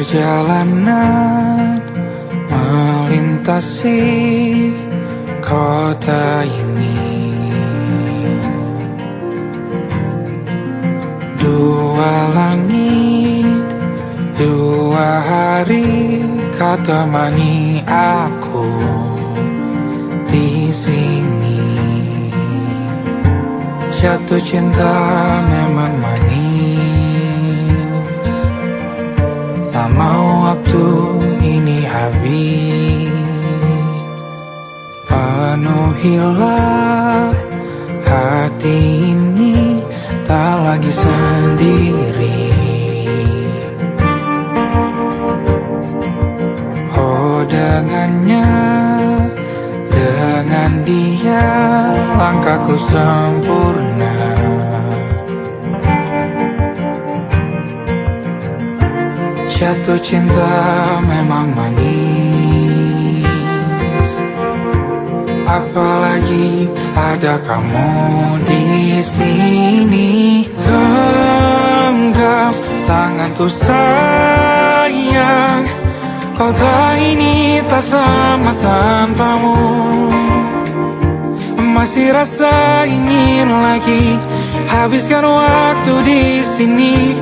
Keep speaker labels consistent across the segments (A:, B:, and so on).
A: Perjalanan melintasi kota ini, dua langit, dua hari kau temani aku di sini. Jatuh cinta memang manis, tak mau waktu ini habis. Penuhilah hati ini, tak lagi sendiri. Oh dengannya, dengan dia langkahku sempurna. Jatuh cinta memang manis, apalagi ada kamu di sini. Genggam tanganku sayang, kota ini tak sama tanpamu. Masih rasa ingin lagi habiskan waktu di sini.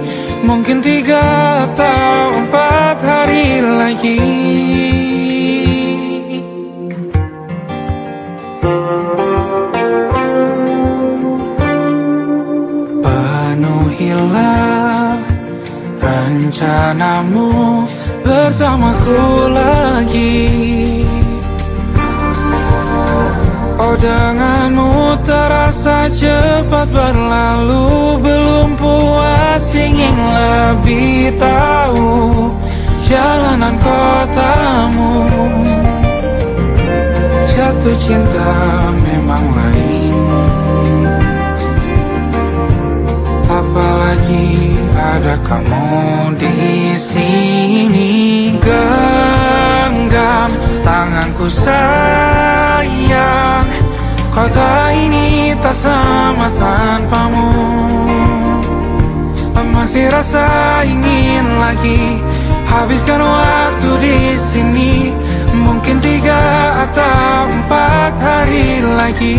A: Mungkin 3 atau 4 hari lagi. Penuhilah rencanamu bersamaku lagi. Oh denganmu terasa cepat berlalu, belum puas ingin lebih tahu jalanan kotamu. Jatuh cinta memang lain, apalagi ada kamu di sini. Genggam tanganku sayang, kota ini tak sama tanpamu. Masih rasa ingin lagi habiskan waktu di sini. Mungkin 3 atau 4 hari lagi.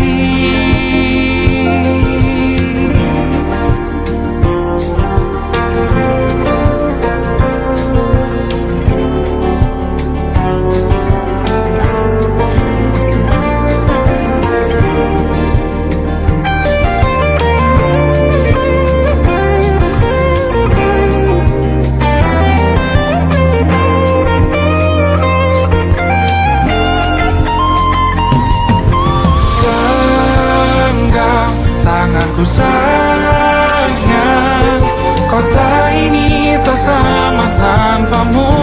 A: Tanganku sayang, kota ini tak sama tanpamu.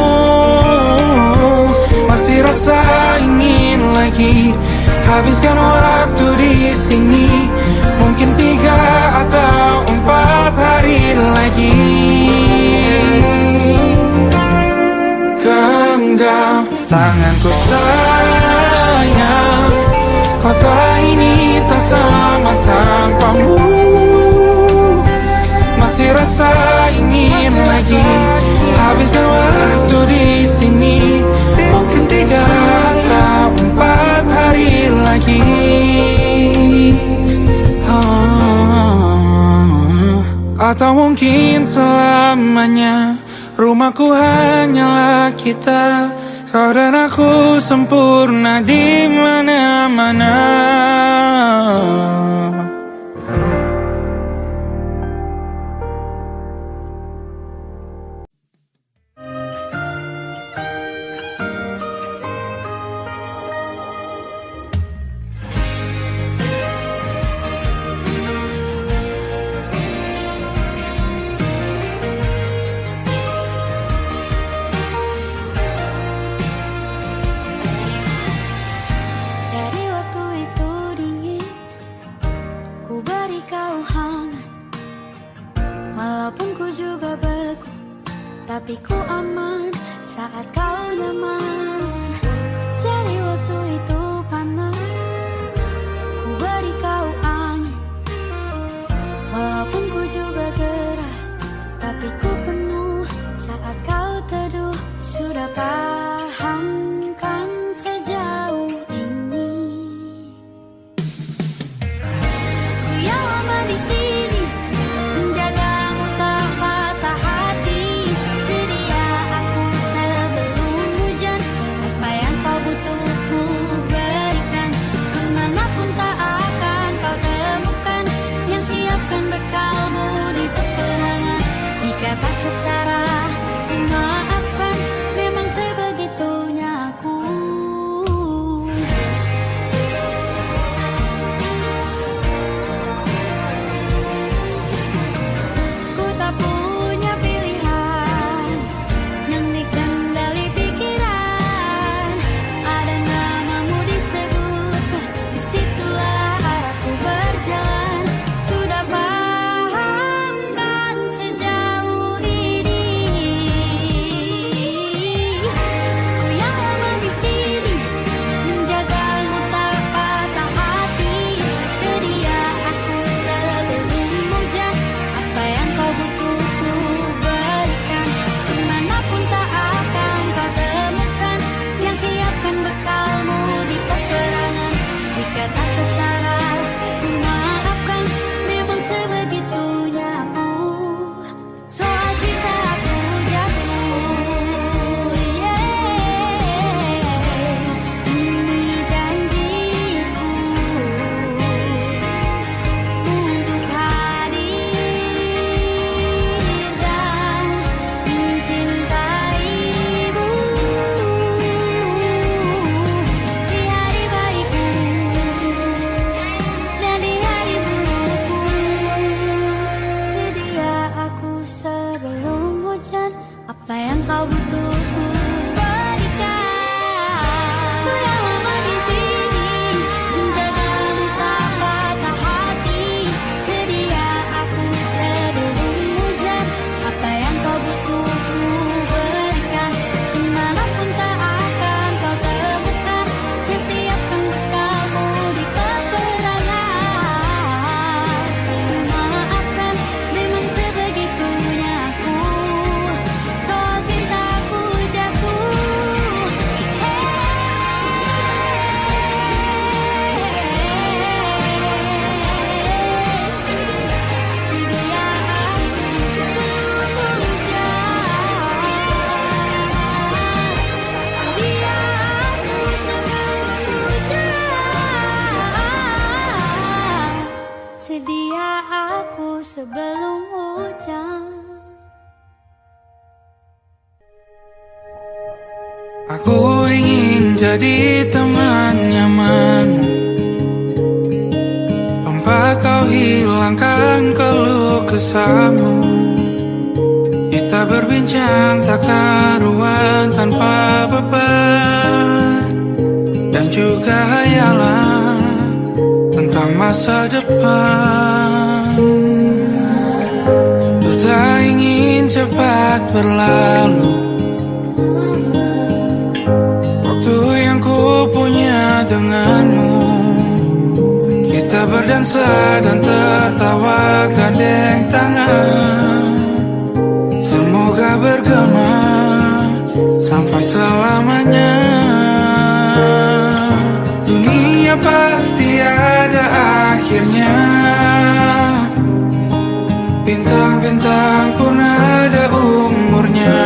A: Masih rasa ingin lagi habiskan waktu di sini. Mungkin 3 atau 4 hari lagi. Genggam tanganku sayang, kota ini tak sama tanpamu. Masih rasa ingin lagi habiskan waktu di sini. Mungkin 3 atau 4 hari lagi. Atau mungkin selamanya. Rumahku hanyalah kita, kau dan aku sempurna di mana-mana.
B: butuh ku berikan. Ku yang lama di sini menjagamu tak patah hati. Sedia aku sebelum hujan, apa yang kau butuh ku berikan. Kemanapun tak akan kau temukan yang siapkan bekalmu di peperangan. Memaafkan memang sebegitunya aku, soal cintaku jatuh. Sedia aku sebelum hujan. Sedia aku sebelum hujan.
A: Aku ingin jadi teman nyaman, tempat kau hilangkan keluh kesahmu. Kita berbincang tak karuan tanpa beban, dan juga hayalan tentang masa depan. Ku tak ingin cepat berlalu waktu yang ku punya denganmu. Kita berdansa dan tertawa gandeng tangan. Semoga bergema sampai selamanya. Dunia pasti ada akhirnya, bintang-bintang pun ada umurnya.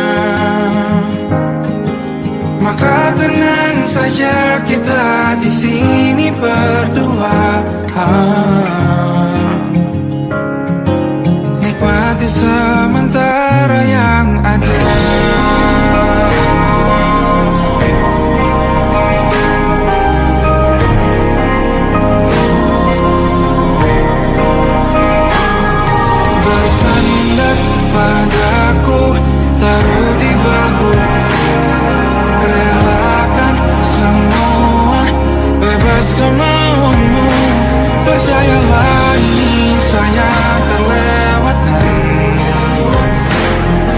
A: Maka tenang saja kita di sini berdua. Nikmati sementara yang ada. Bersandar padaku, taruh di bahu, relakan semua, bebas semaumu. Percayalah ini sayang terlewatkan.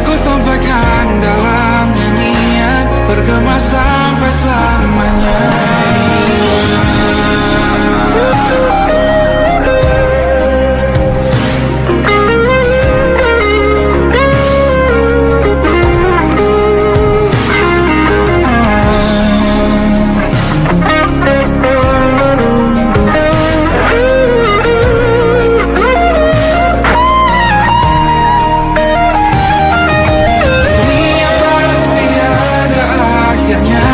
A: Ku sampaikan dalam nyanyian, bergema sampai selamanya. Dunia pasti ada akhirnya,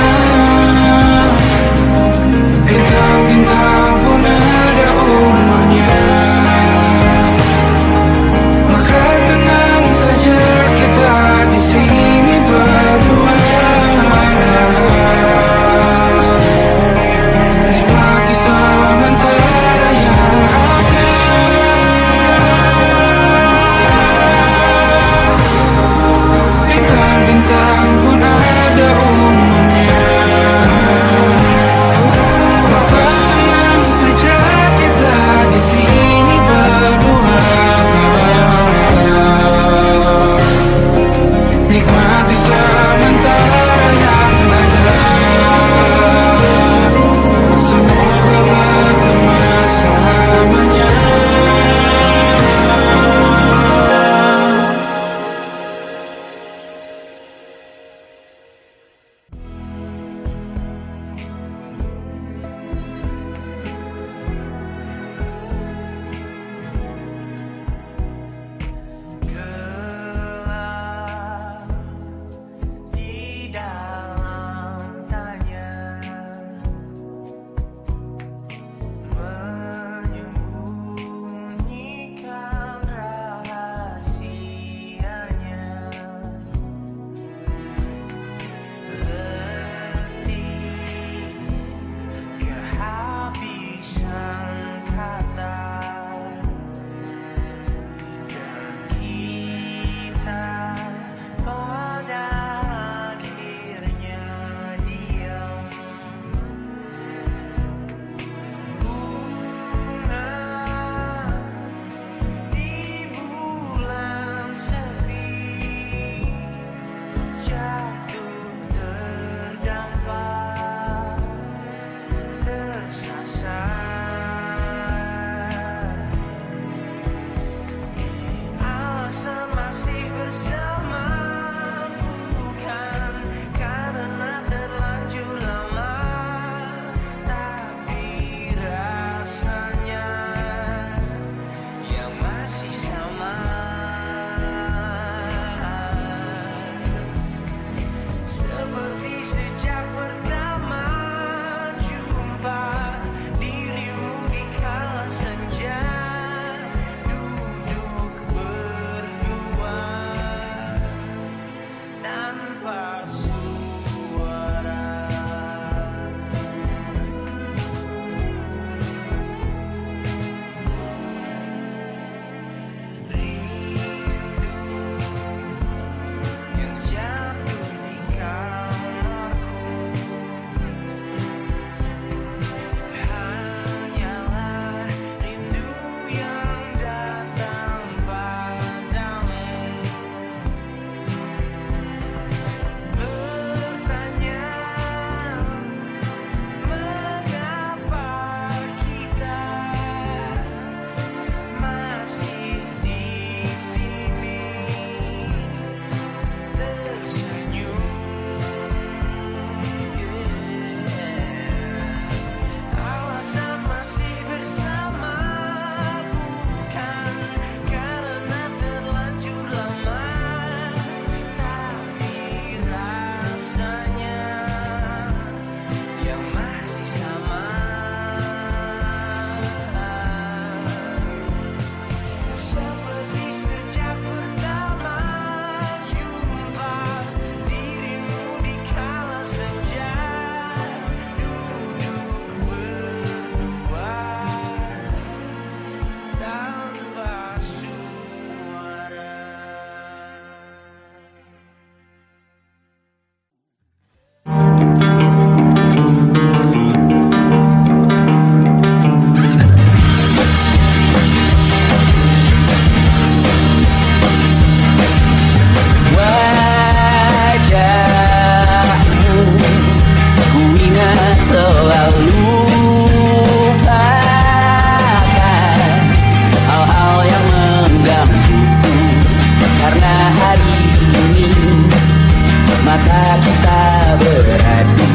C: beradu,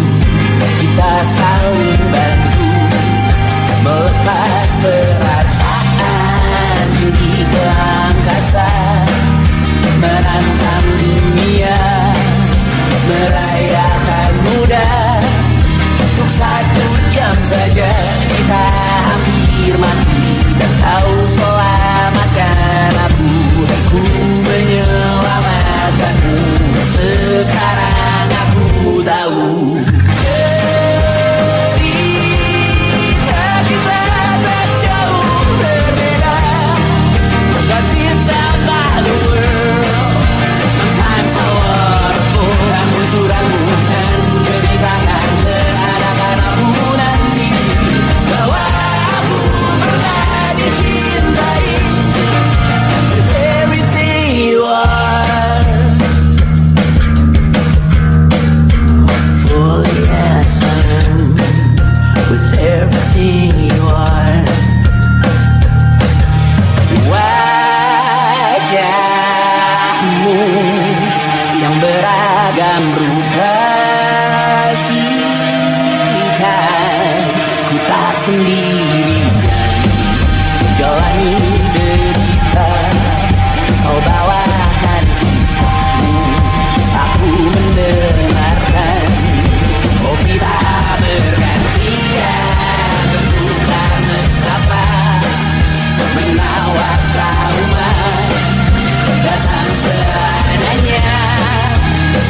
C: kita saling bantu melepas perasaan di ke angkasa, menantang dunia, merayakan muda. Untuk 1 jam saja kita hampir mati, dan kau selamatkan aku, dan ku menyelamatkanmu. Sekarang aku tahu cerita kita tak jauh berbeda. God didn't tell the world. Sometimes I wanna go. Namun suratmu kan ku ceritakan ke anak-anakku nanti, bahwa aku pernah dicintai with everything you are. Fully as I am, with everything you are. Wajahmu yang beragam rupa pastikan ku tak sendirian jalani derita. Kau bawakan kisahmu, aku mendengarkan. Oh kita bergantian bertukar nestapa, menawar trauma datang seadanya.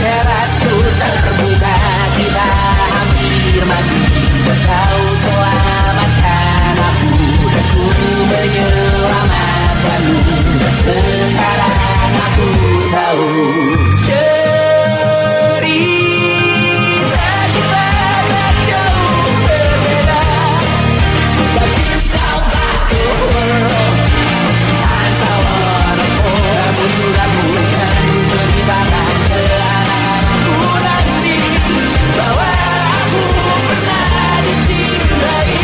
C: Terasku terbuka, kita hampir mati, kau selamatkan aku, dan ku menyelamatkanmu. Sekarang aku tahu cerita kita tak jauh berbeda. God didn't tell the world. Sometimes I wanna go. Namun suratmu kan ceritakan ke anak-anakku nanti, bahwa aku pernah dicintai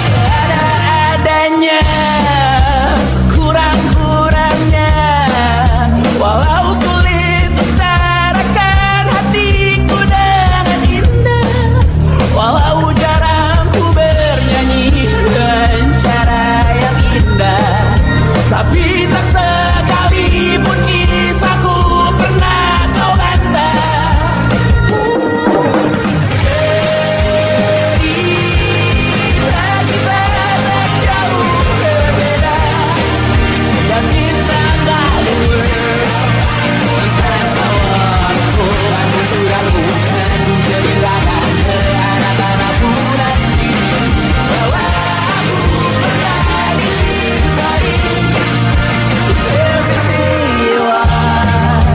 C: seadanya, sekurang-kurangnya. Walau sulit utarakan hatiku dengan indah, walau jarang ku bernyanyi dengan cara yang indah, tapi tak sekalipun kisahku pernah kau bantah. Cerita kita tak jauh berbeda. God didn't tell the world. Sometimes I wanna go. Namun suratmu kan ku ceritakan ke anak-anakku nanti, bahwa aku pernah dicintai with everything you are.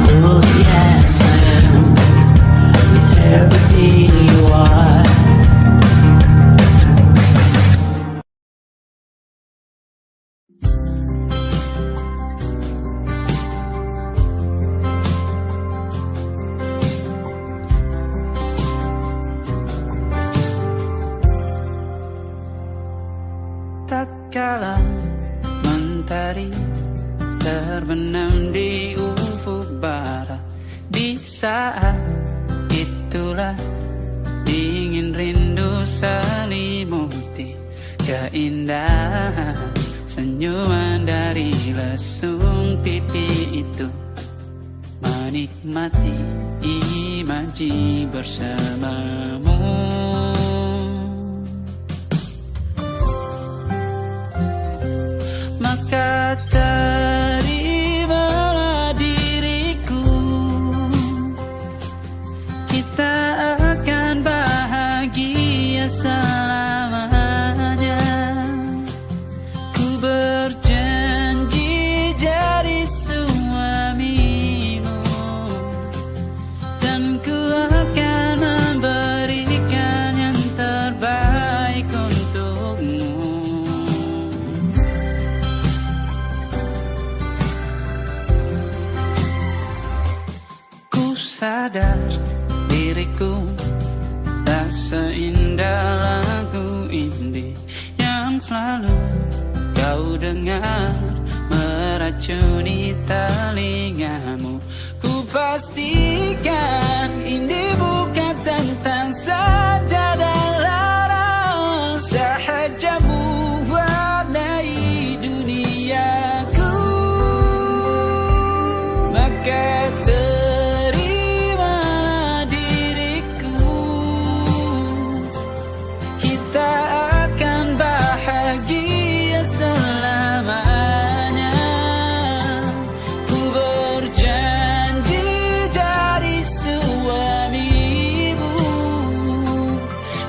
C: Fully as I am, with everything you are.
A: Tatkala mentari terbenam di ufuk barat, di saat itulah dingin rindu selimuti keindahan senyuman dari lesung pipi itu, menikmati imaji bersamamu. Maka terimalah diriku, kita akan bahagia selamanya. Ku berjanji jadi suamimu, dan ku akan memberikan yang terbaik untukmu. Sadar diriku tak seindah lagu indie yang selalu kau dengar meracuni telingamu. pastikan ini bukan tentang saja dan larang, sahaja mewarnai duniaku. Maka terimalah diriku, kita akan bahagia selamanya. Ku berjanji jadi suamimu,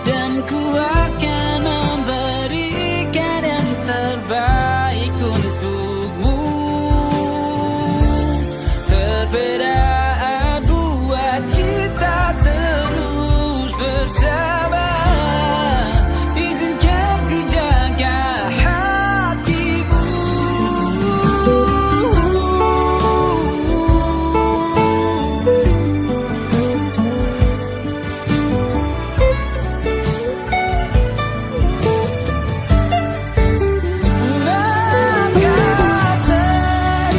A: dan ku akan memberikan yang terbaik untukmu. Perbedaan buat kita terus bersama. Izinkan ku jaga hatimu. Maka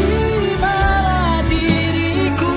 A: terimalah diriku,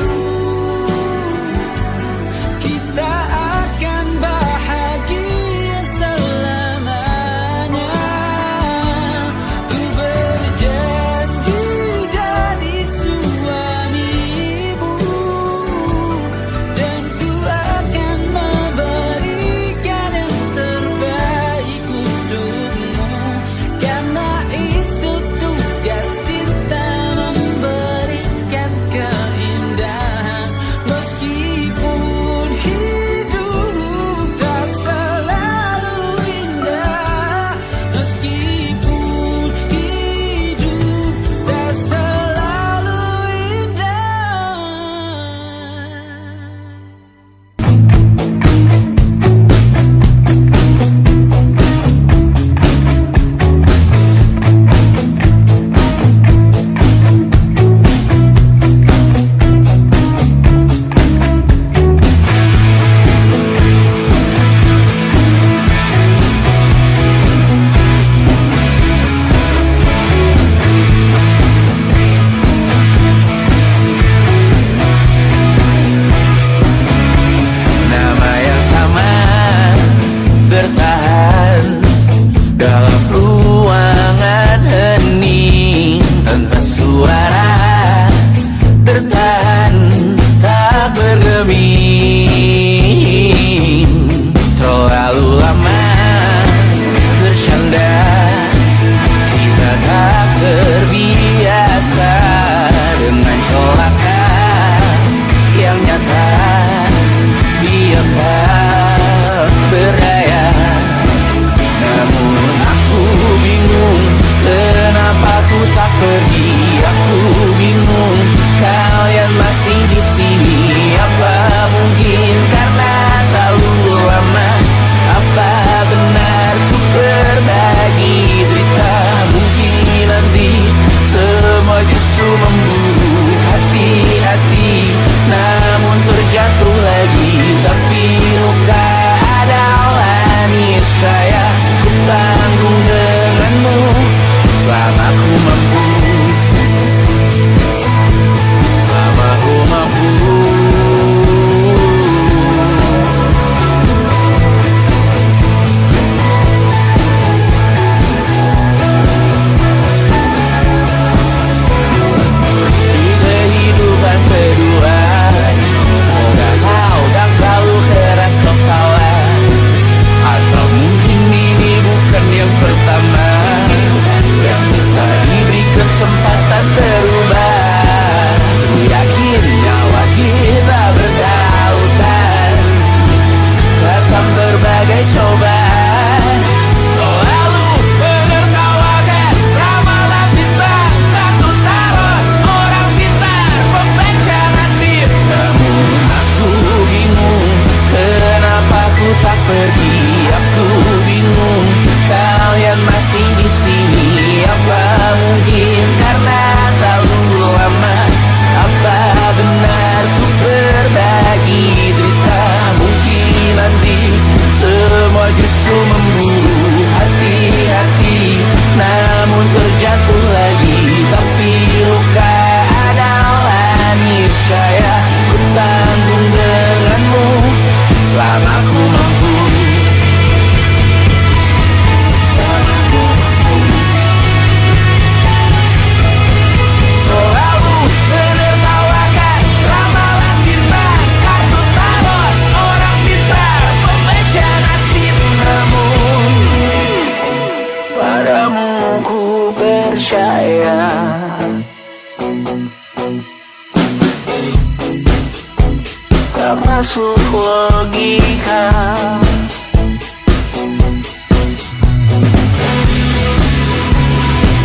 C: tak masuk logika.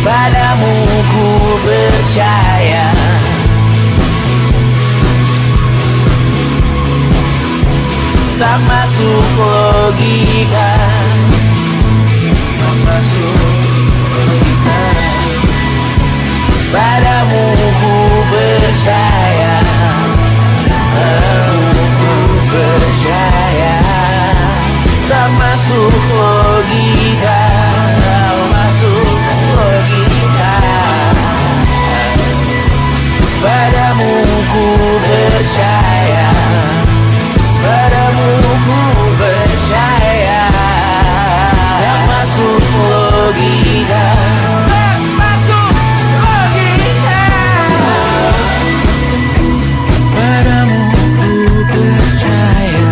C: Padamu ku percaya, tak masuk logika, tak masuk logika. Padamu ku percaya, padamu ku percaya, tak masuk logika, tak masuk logika. Padamu ku percaya, padamu ku percaya, tak masuk logika, tak masuk logika. Padamu ku percaya,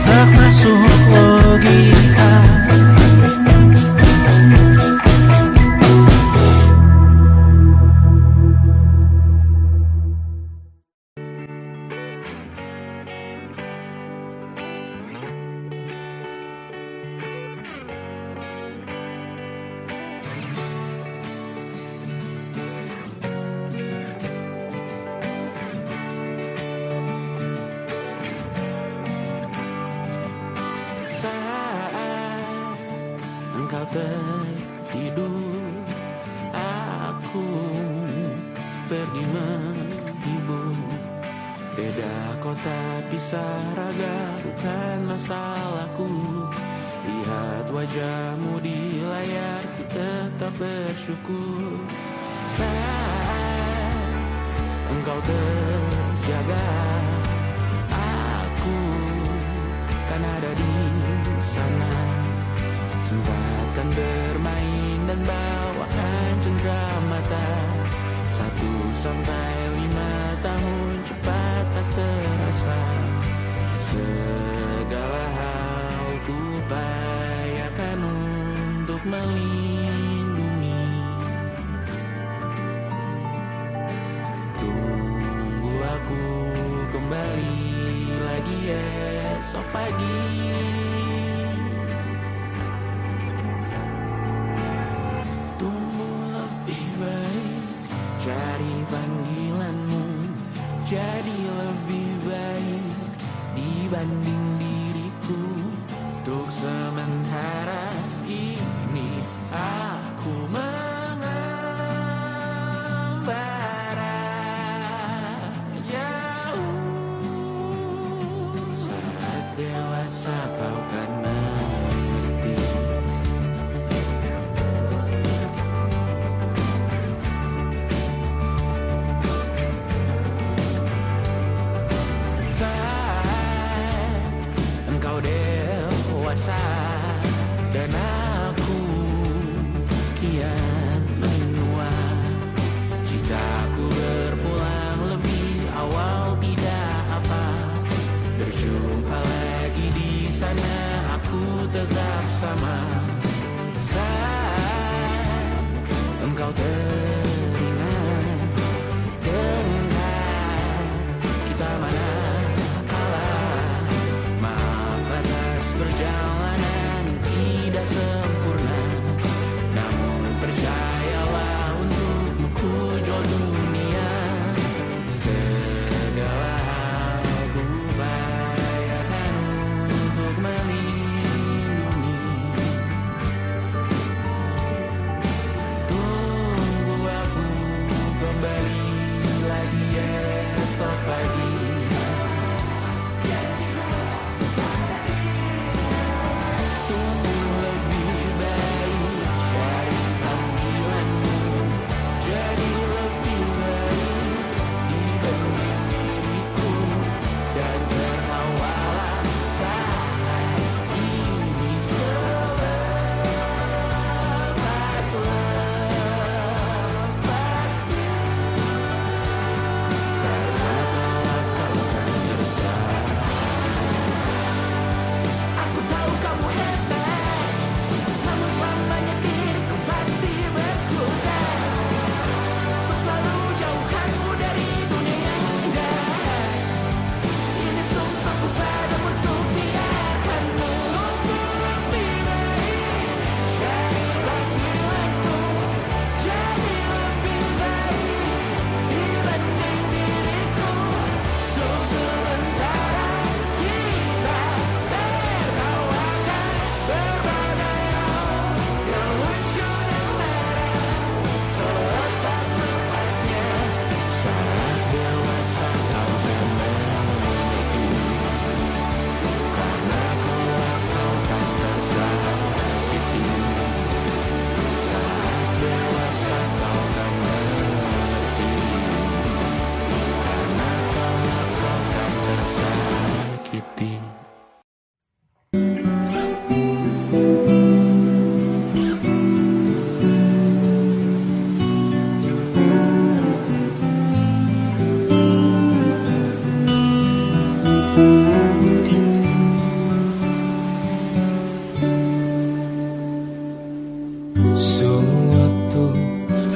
C: tak masuk logika. Saat engkau tertidur, aku pergi menghibur. Beda kota pisah raga bukan masalahku. Lihat wajahmu di layar, ku tetap bersyukur. Saat engkau terjaga, aku kan ada di sana. Sempatkan bermain dan bawakan cendera mata. 1-5 tahun cepat tak terasa. Segala hal ku upayakan untuk melindungi. Tunggu aku kembali lagi esok pagi. Tumbuh lebih baik, cari panggilanmu, jadi lebih baik dibanding diriku. Untuk sementara ini aku mengembara jauh. Saat dewasa kau kan mengerti. Saat engkau dewasa,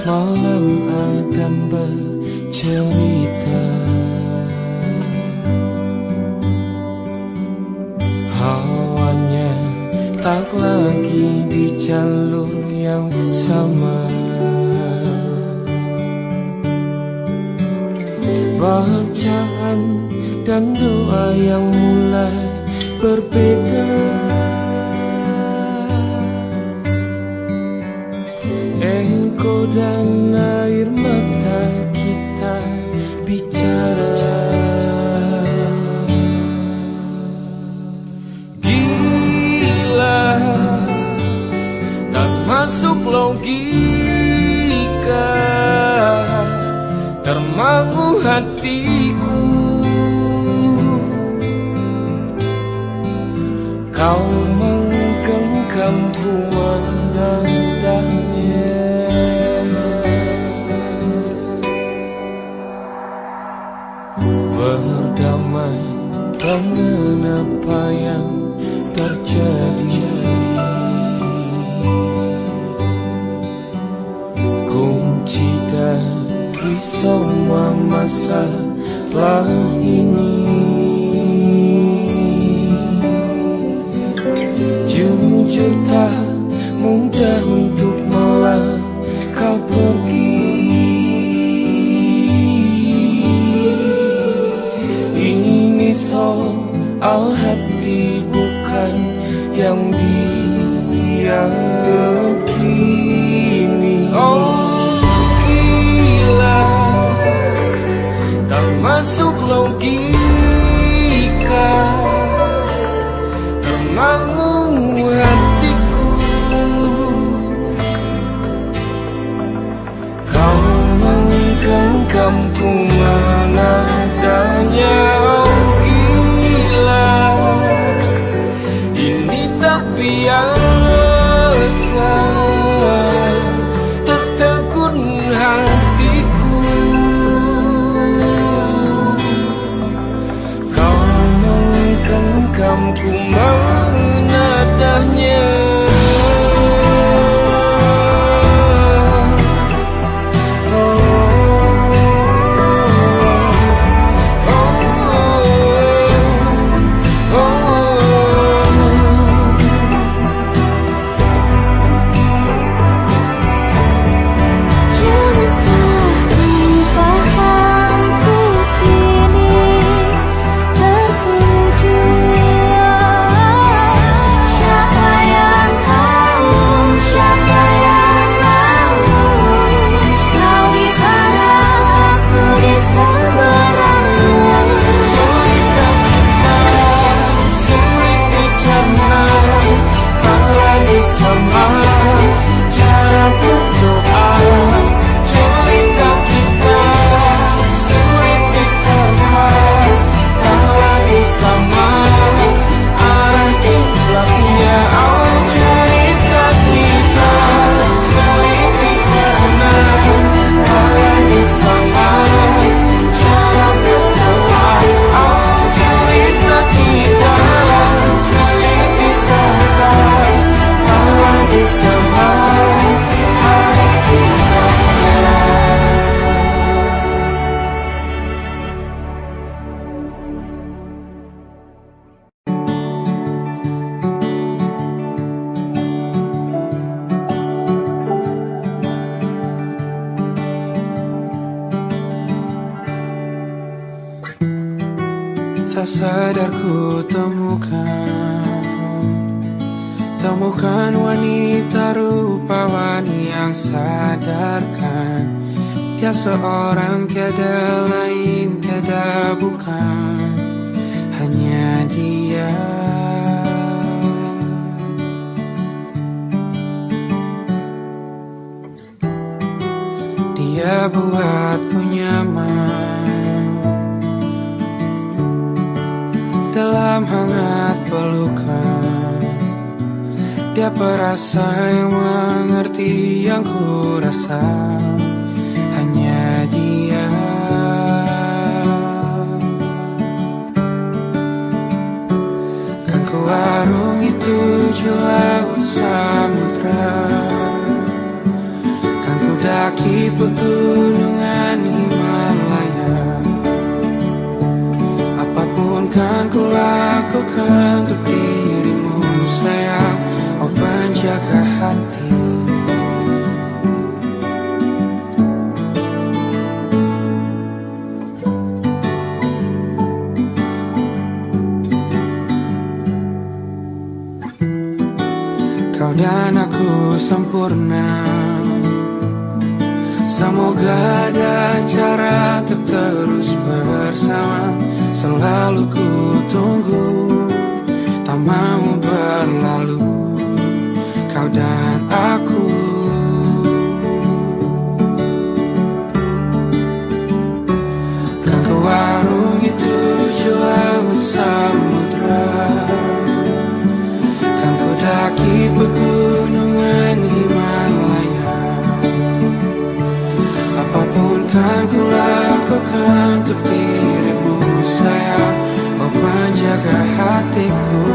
D: malam Adam bercerita. Hawanya tak lagi di jalur yang sama. Bacaan dan doa yang mulai berbeda. Ego dan air mata kita bicara. Gila, tak masuk logika, termangu hatiku. Kau menggenggamku menandanya. Berdamai dengan apa yang terjadi. Kunci dari semua masalah ini. Jujur tak mudah untuk melangkah pergi. Ini soal hati bukan yang diyakini. Oh gila, tak masuk logika, termangu hatiku. Kau menggenggamku menadanya. Oh gila, ini tak biasa, tertegun hatiku. Kau menggenggamku menadanya.
A: Tak sadar ku temukan wanita rupawan yang sadarkan dia seorang, tiada lain, tiada bukan, hanya dia. Dia buatku nyaman dalam hangat pelukan. Dia perasa yang mengerti yang ku rasa, hanya dia. Kan ku arungi 7 laut samudra, kan ku daki pegunungan Himalaya. Apapun kan ku lakukan untuk dirimu sayang, oh penjaga hati. Kau dan aku sempurna, semoga ada cara untuk terus bersama. Selalu ku tunggu, tak mau berlalu, kau dan aku. Kan ke warung itu laut samudra, kan ku daki pegunungan Himalaya. Apapun kan ku lakukan untuk dirimu sayang, oh penjaga hatiku.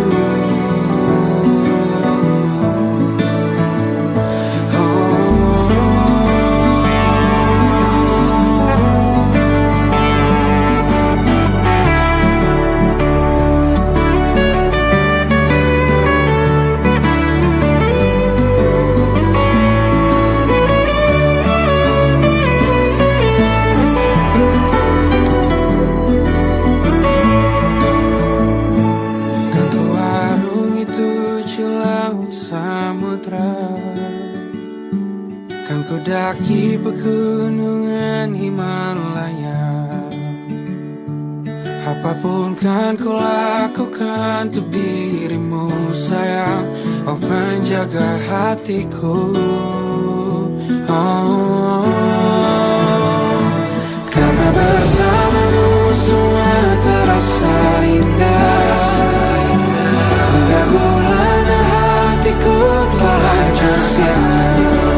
A: Kan ku daki pegunungan Himalaya. Apapun kan ku lakukan untuk dirimu sayang, oh penjaga hatiku. Oh, karena bersamamu semua terasa indah. Hingga gulana hatiku telah hancur sia-sia.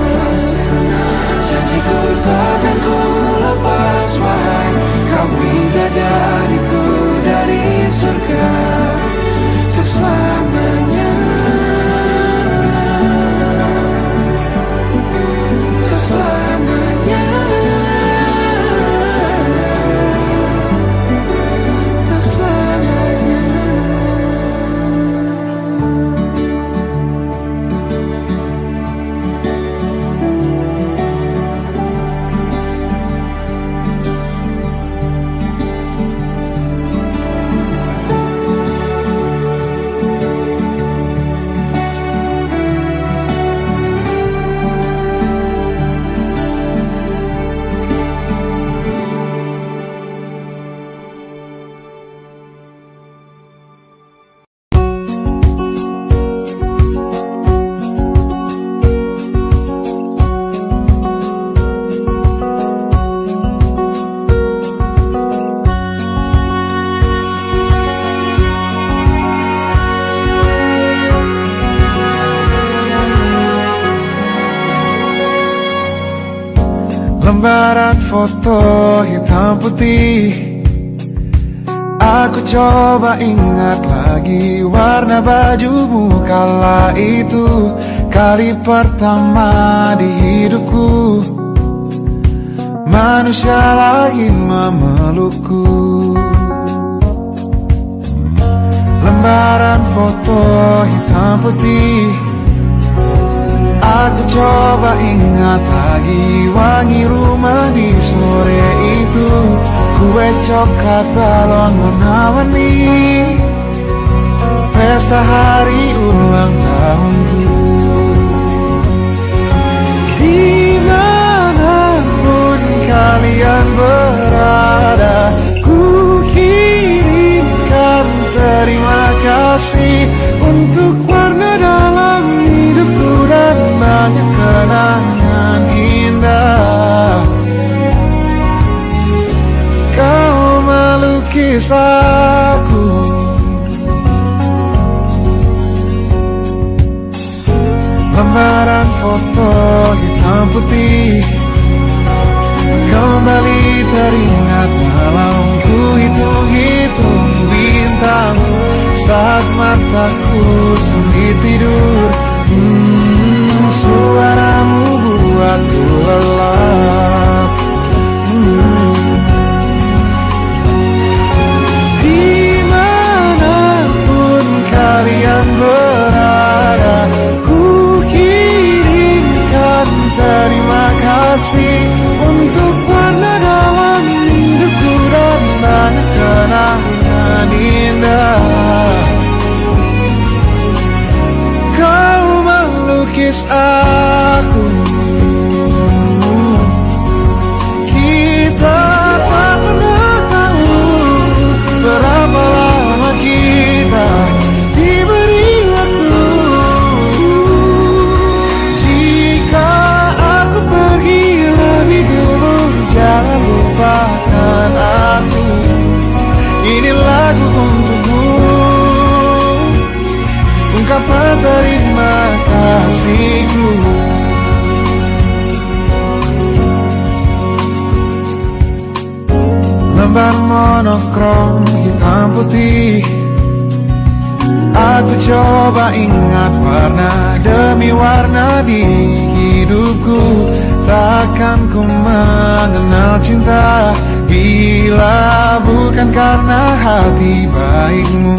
A: Janjiku takkan ku lepas, wahai kau bidadariku dari surga untuk selamanya, untuk selamanya, untuk selamanya.
E: Lembaran foto hitam putih, aku coba ingat lagi warna bajumu kala itu. Kali pertama di hidupku manusia lain memelukku. Lembaran foto hitam putih, aku coba ingat lagi wangi rumah di sore itu. Kue coklat balon warna-warni, pesta hari ulang tahunku. Dimanapun kalian berada, ku kirimkan terima kasih untuk warna dalam hidupku dan banyak kenangan indah. Kau melukis aku, lembaran foto hitam putih kembali teringat malamku hitung-hitung bintang saat mataku sulit tidur. Suaramu buatku lelah. kasih untuk warna dalam hidupku dan banyak kenangan indah. Kau melukis aku, kita tak pernah tahu berapa lama kita diberi waktu. Jika aku pergi lebih dulu, jangan lupakan aku. Ini lagu untukmu, ungkapan terima kasihku. Lembar monokrom hitam putih, aku coba ingat warna demi warna di hidupku. Takkan ku mengenal cinta bila bukan karena hati baikmu.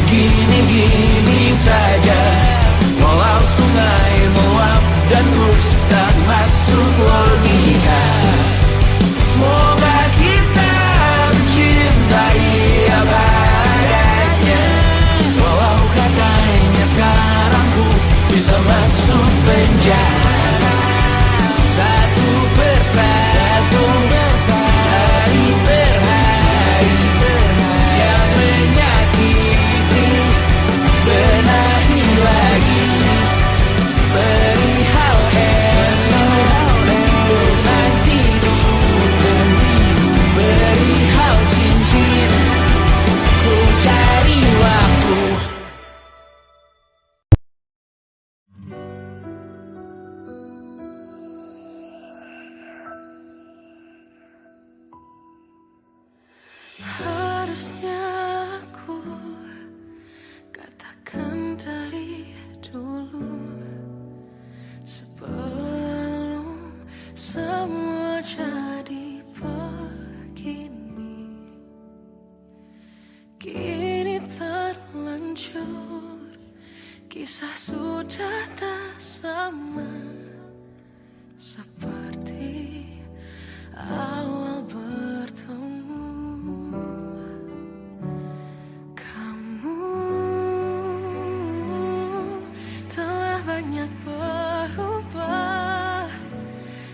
C: Gini jujur, kisah sudah tak sama seperti awal bertemu. Kamu telah banyak berubah,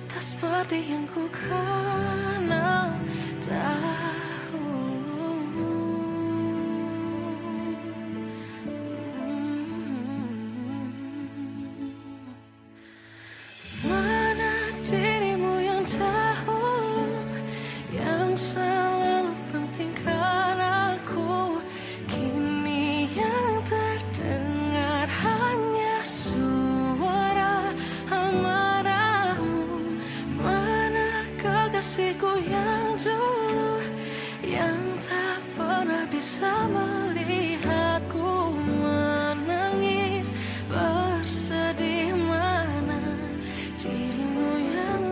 C: tak seperti yang ku kenal dahulu. Mana dirimu yang dahulu, yang selalu pentingkan aku, kini yang terdengar hanya suara amarahmu. Mana kekasihku yang dulu, yang tak pernah bisa melihatku menangis bersedih. Mana dirimu yang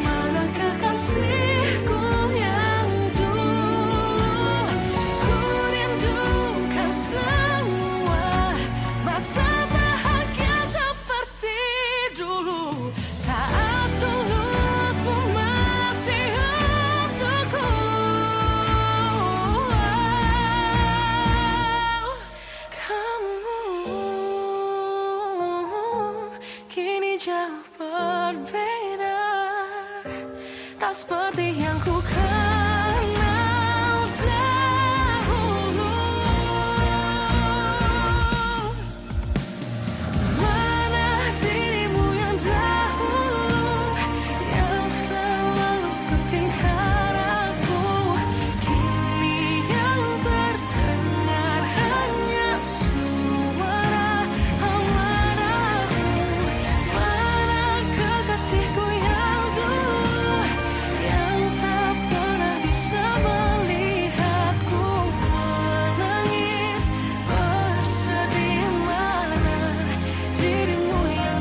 C: mana kekasihku yang dulu, ku rindukan semua masa bahagia seperti dulu, saat tulusmu masih untukku. Kamu kini jauh berbeda, tak seperti yang ku kenal dahulu. Mana dirimu yang dahulu, yang selalu pentingkan aku, kini yang terdengar hanya suara amarahmu. Mana kekasihku yang dulu, yang tak pernah bisa melihatku menangis bersedih. Mana dirimu yang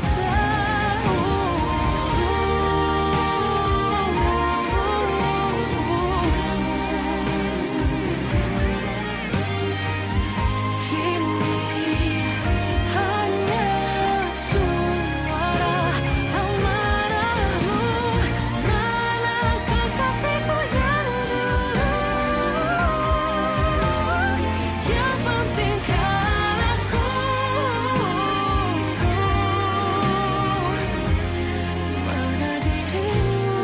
C: kini hanya suara amarahmu. Mana kekasihku yang dulu, yang pentingkan aku, mana dirimu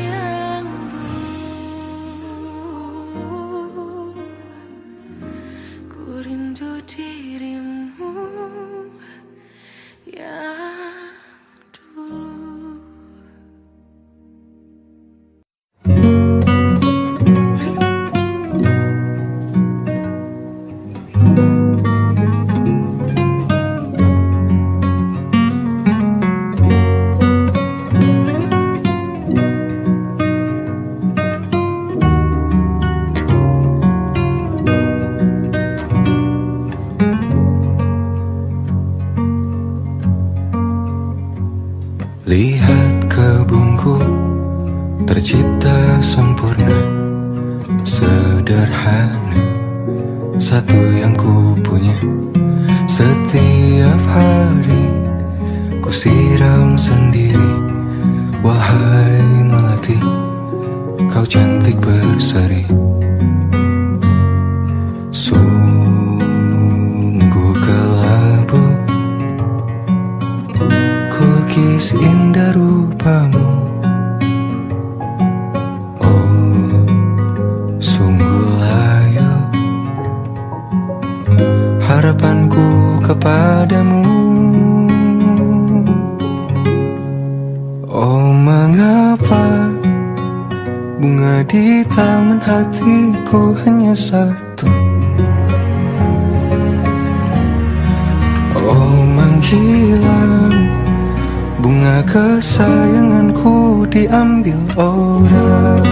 C: yang dulu, ku rindu dirimu yang dulu.
E: Lihat kebunku tercipta sempurna, sederhana, satu yang ku punya. Setiap hari ku siram sendiri. Wahai melati, kau cantik berseri. Sungguh kelabu kulukis indah rupamu. Oh, sungguh layu harapanku kepadamu. Oh, mengapa bunga di taman hatiku hanya satu? Oh, menghilang bunga kesayanganku diambil orang.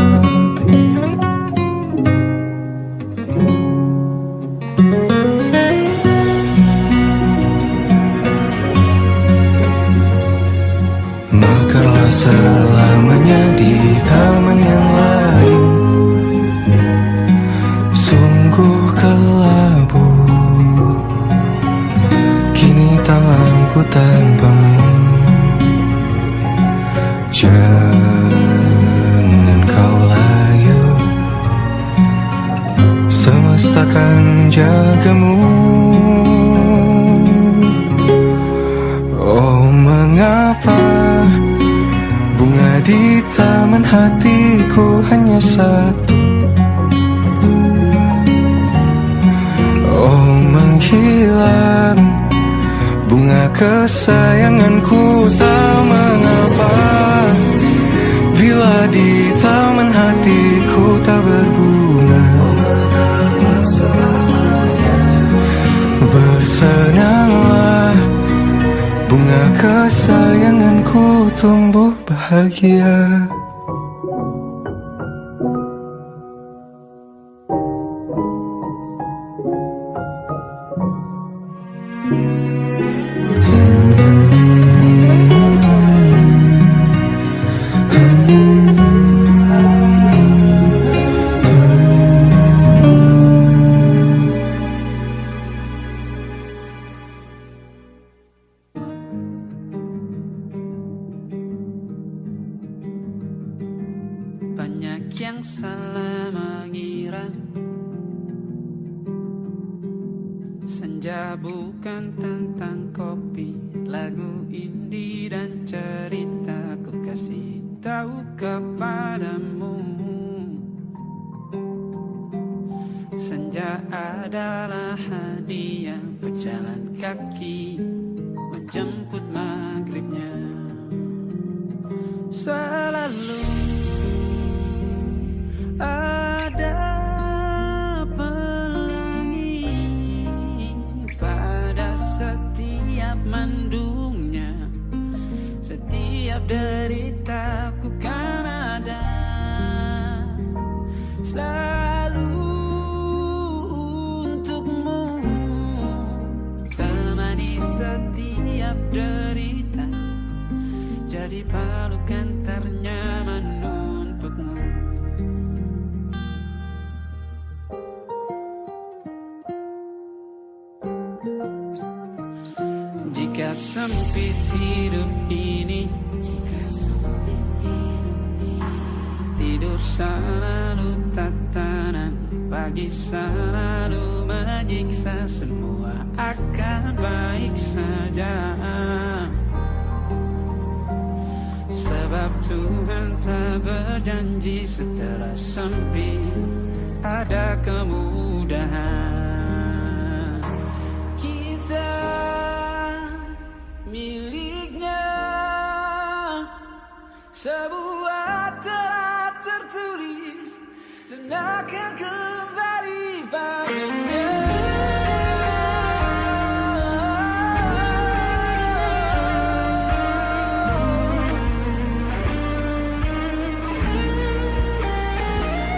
E: tak selamanya di taman yang lain. Sungguh kelabu kini tamanku tanpamu. Jangan kau layu, semesta kan jagamu. Oh mengapa bunga di taman hatiku hanya satu. Oh menghilang bunga kesayanganku, tak mengapa bila di taman hatiku tak berbunga. Bersenanglah bunga kesayanganku tumbuh bahagia.
A: Banyak yang salah mengira senja bukan tentang kopi, lagu indie dan cerita. Ku kasih tahu kepadamu, senja adalah hadiah berjalan kaki menjemput maghribnya. Selalu ada pelangi pada setiap mendungnya, setiap deritaku kan ada selalu untukmu, temani setiap derita, jadi pelukan ternyaman untukmu. Jika sempit hidup ini, tidur selalu tatanan, pagi selalu menyiksa, semua akan baik saja. Sebab Tuhan tak berjanji setelah sempit ada kemudahan. Miliknya sebuah telah tertulis dan akan kembali padanya.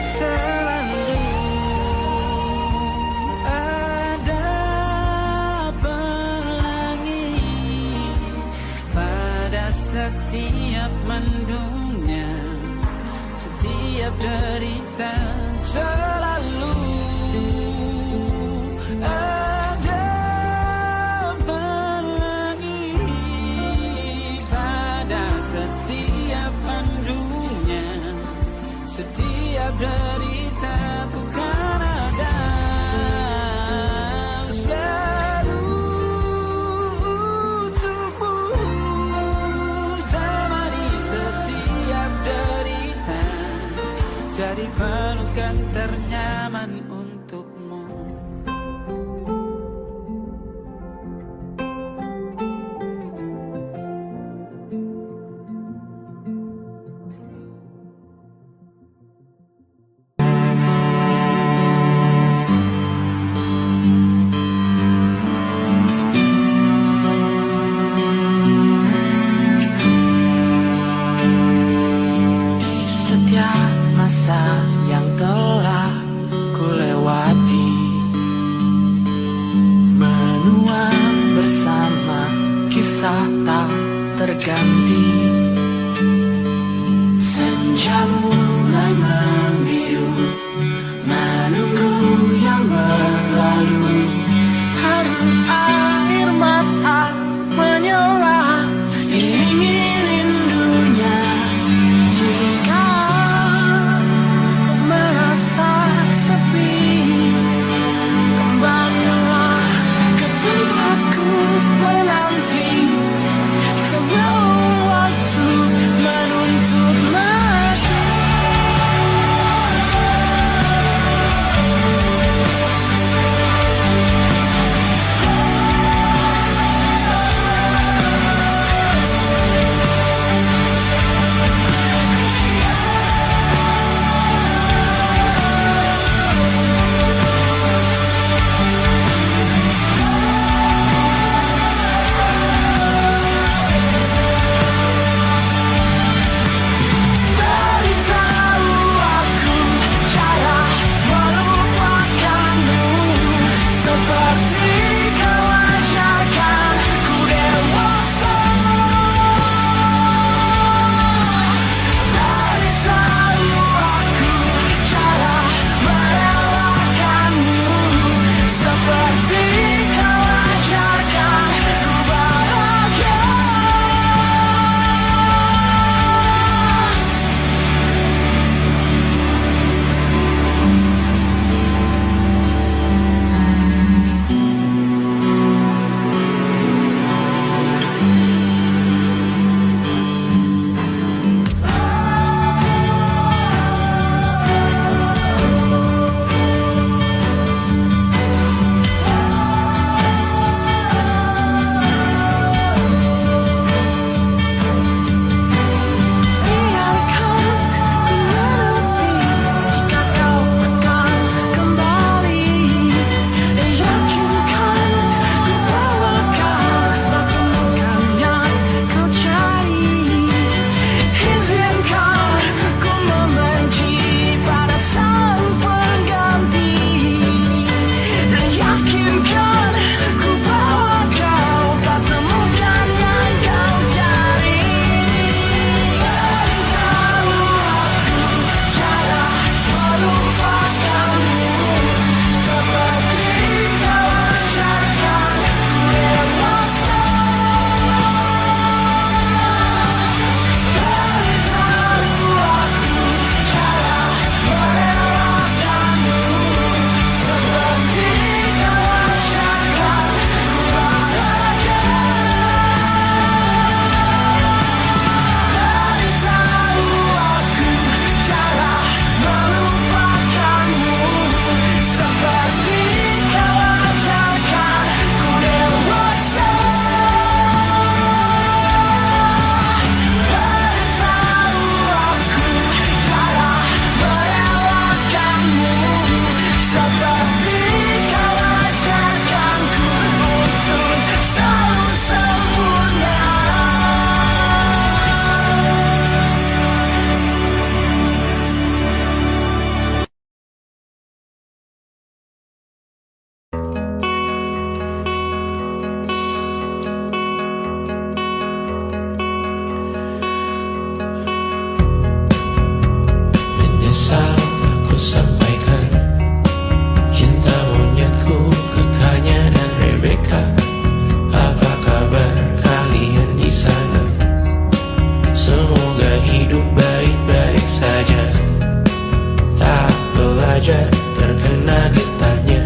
A: Selalu ada setiap mendungnya, setiap derita, selalu ada pelangi pada setiap mendungnya, setiap derita ku kan ada selalu untukmu, jadi pelukan ternyaman untukmu.
C: Masa yang telah ku lewati, menua bersama kisah tak terganti. senja mulai membiru, menunggu yang berlalu.
A: Harum air mata menyala, ingin rindunya. Jika kau merasa sepi, kembalilah ke tempatku menanti sebelum waktu menuntut mati. Beritahu aku cara melupakanmu, seperti kau ajarkan ku dewasa. Beritahu aku cara merelakanmu, seperti kau ajarkan ku bahagia. Biarkan ku menepi jika kau akan kembali. Yakinkan ku bahwa kau temukan yang kau cari. Izinkan ku membenci pada sang pengganti. Yakinkan ku bahwa kau tak temukan yang kau cari. Beritahu aku cara melupakanmu, seperti kau ajarkan ku dewasa. Beritahu aku cara merelakanmu, seperti kau ajarkan ku bahagia. Beritahu aku cara melupakanmu, seperti kau ajarkan ku dewasa. Beritahu aku cara merelakanmu, seperti kau ajarkanku untuk selalu sempurna.
C: Menyesal aku sampaikan cinta monyetku ke Kanya dan Rebecca. Apa kabar kalian di sana? Semoga hidup baik-baik saja. Tak belajar terkena getahnya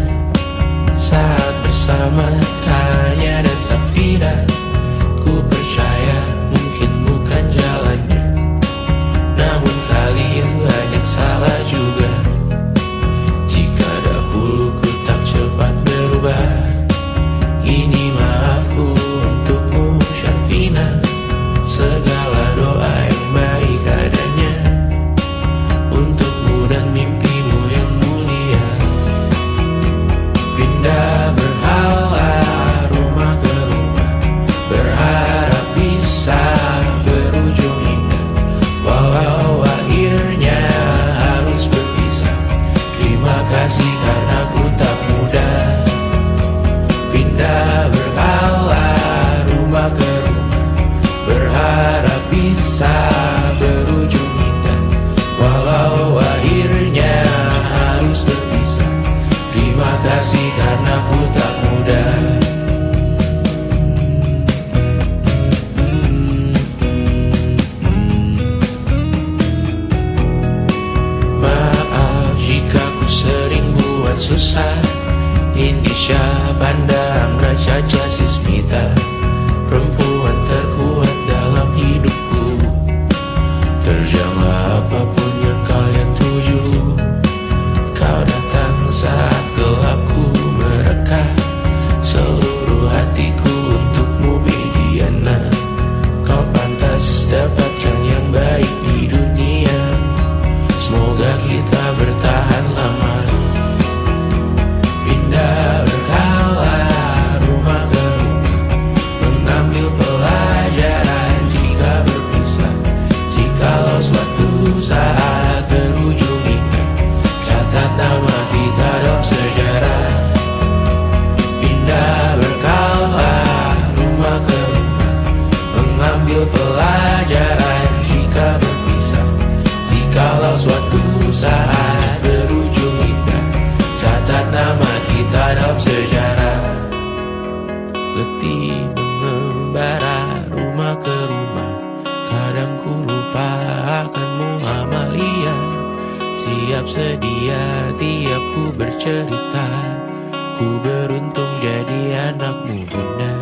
C: saat bersama Tanya dan Safira. Ku percaya mungkin bukan jalannya, namun kalian banyak salah juga. Jika dahulu ku tak cepat berubah, ini maafku untukmu Syarfina. Segala doa yang baik adanya untukmu dan mimpimu yang mulia. Pindah berhala rumah ke rumah, berharap
F: Anggra Caca Sismita, perempuan terkuat dalam hidupku. Terjanglah apapun yang kalian tuju. Kau datang saat gelapku mereka, seluruh hatiku untukmu Bidiana. Kau pantas dapatkan yang baik di dunia. Semoga kita bertahan lama. Pindah berkala rumah ke rumah, mengambil pelajaran jika berpisah. Jikalau suatu saat berujung indah, catat nama kita dalam sejarah. Pindah berkala rumah ke rumah, mengambil pelajaran jika berpisah. Jikalau suatu saat berujung indah, catat nama kita dalam sejarah. Letih mengembara rumah ke rumah, kadang ku lupa akanmu Amalia. Siap sedia tiap ku bercerita, ku beruntung jadi anakmu Bunda.